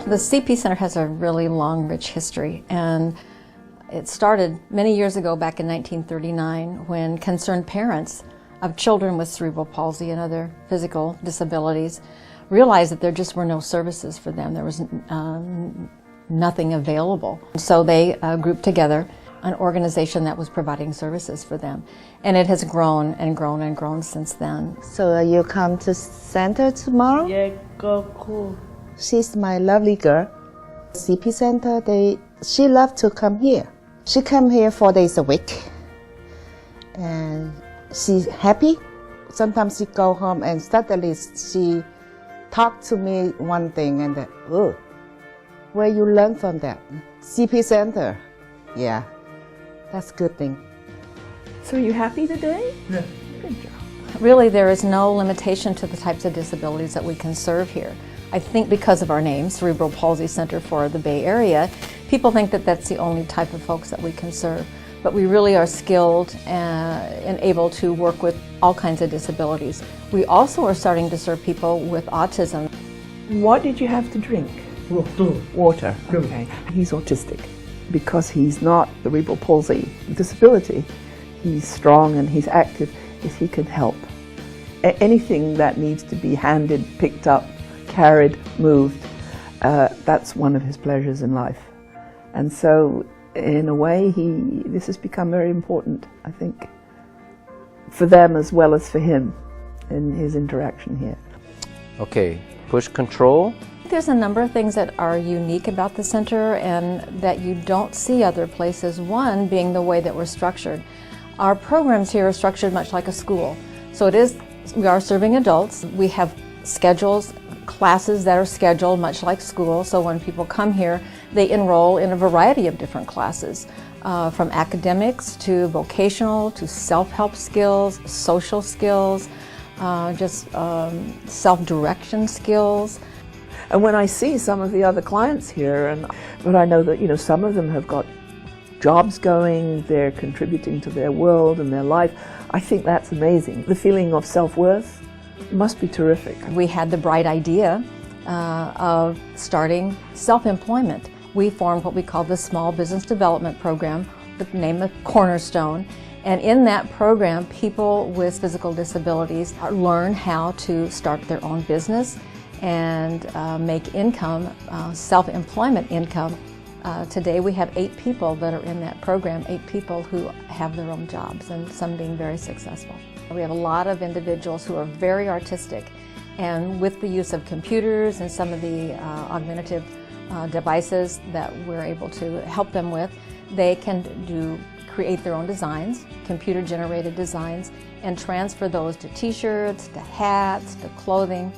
The CP Center has a really long, rich history, and it started many years ago, back in 1939, when concerned parents of children with cerebral palsy and other physical disabilities realized that there just were no services for them. There was nothing available. So they grouped together an organization that was providing services for them. And it has grown and grown and grown since then. So you come to center tomorrow? Yeah, go cool. She's my lovely girl. CP Center, she loves to come here. She come here 4 days a week. And she's happy. Sometimes she go home and suddenly she talk to me one thing and then, oh, where you learn from that? CP Center. Yeah, that's a good thing. So are you happy today? Yeah. Good job. Really, there is no limitation to the types of disabilities that we can serve here. I think because of our name, Cerebral Palsy Center for the Bay Area, people think that that's the only type of folks that we can serve. But we really are skilled and able to work with all kinds of disabilities. We also are starting to serve people with autism. What did you have to drink? Water. Okay. He's autistic. Because he's not cerebral palsy disability, he's strong and he's active, is he can help. Anything that needs to be handed, picked up, carried, moved, that's one of his pleasures in life. And so, in a way, this has become very important, I think, for them as well as for him in his interaction here. Okay, push control. There's a number of things that are unique about the center and that you don't see other places. One being the way that we're structured. Our programs here are structured much like a school. So we are serving adults. We have schedules, classes that are scheduled much like school. So when people come here, they enroll in a variety of different classes, from academics to vocational to self-help skills, social skills, just self-direction skills. And when I see some of the other clients here, but I know that some of them have got jobs going, they're contributing to their world and their life. I think that's amazing. The feeling of self-worth must be terrific. We had the bright idea of starting self-employment. We formed what we call the Small Business Development Program, with the name of Cornerstone. And in that program, people with physical disabilities learn how to start their own business and make income, self-employment income. Today we have 8 people that are in that program, 8 people who have their own jobs, and some being very successful. We have a lot of individuals who are very artistic, and with the use of computers and some of the augmentative devices that we're able to help them with, they can create their own designs, computer-generated designs, and transfer those to t-shirts, to hats, to clothing.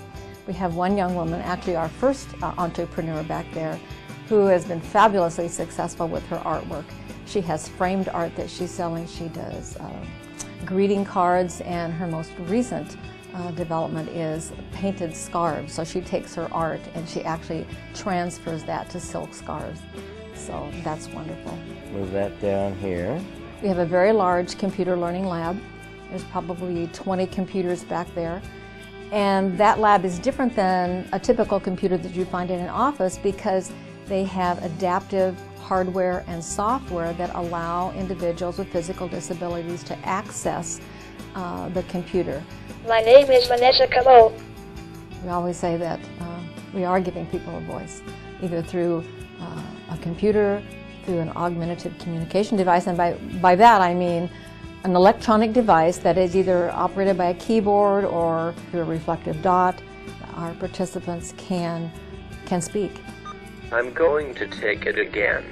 We have one young woman, actually our first entrepreneur back there, who has been fabulously successful with her artwork. She has framed art that she's selling. She does greeting cards, and her most recent development is painted scarves. So she takes her art and she actually transfers that to silk scarves. So that's wonderful. Move that down here. We have a very large computer learning lab. There's probably 20 computers back there. And that lab is different than a typical computer that you find in an office because they have adaptive hardware and software that allow individuals with physical disabilities to access the computer. My name is Vanessa Camo. We always say that we are giving people a voice, either through a computer, through an augmentative communication device, and by that I mean an electronic device that is either operated by a keyboard or through a reflective dot. Our participants can speak. I'm going to take it again.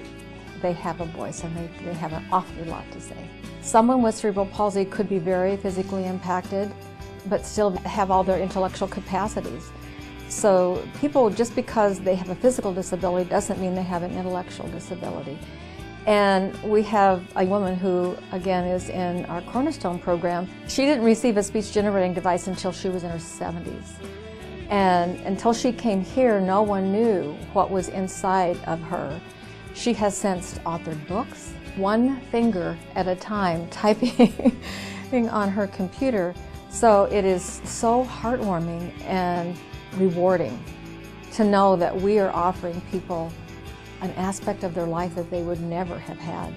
They have a voice and they have an awfully lot to say. Someone with cerebral palsy could be very physically impacted, but still have all their intellectual capacities. So people, just because they have a physical disability doesn't mean they have an intellectual disability. And we have a woman who, again, is in our Cornerstone program. She didn't receive a speech-generating device until she was in her 70s. And until she came here, no one knew what was inside of her. She has since authored books, one finger at a time, typing on her computer. So it is so heartwarming and rewarding to know that we are offering people an aspect of their life that they would never have had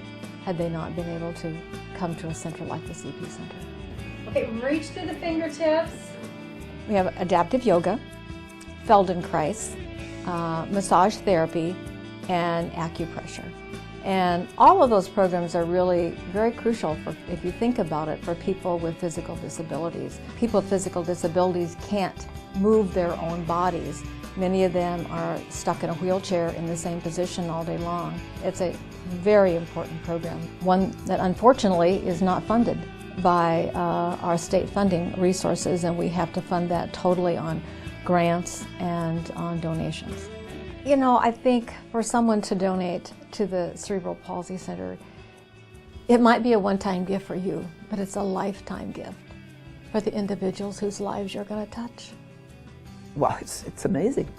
they not been able to come to a center like the CP Center. Okay, reach through the fingertips. We have adaptive yoga, Feldenkrais, massage therapy, and acupressure. And all of those programs are really very crucial for, if you think about it, for people with physical disabilities. People with physical disabilities can't move their own bodies. Many of them are stuck in a wheelchair in the same position all day long. It's a very important program, one that unfortunately is not funded by our state funding resources, and we have to fund that totally on grants and on donations. You know, I think for someone to donate to the Cerebral Palsy Center, it might be a one-time gift for you, but it's a lifetime gift for the individuals whose lives you're going to touch. Well, it's amazing.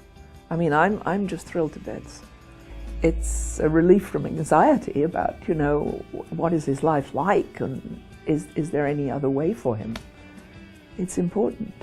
I mean, I'm just thrilled to bits. It's a relief from anxiety about, you know, what is his life like, and is there any other way for him? It's important.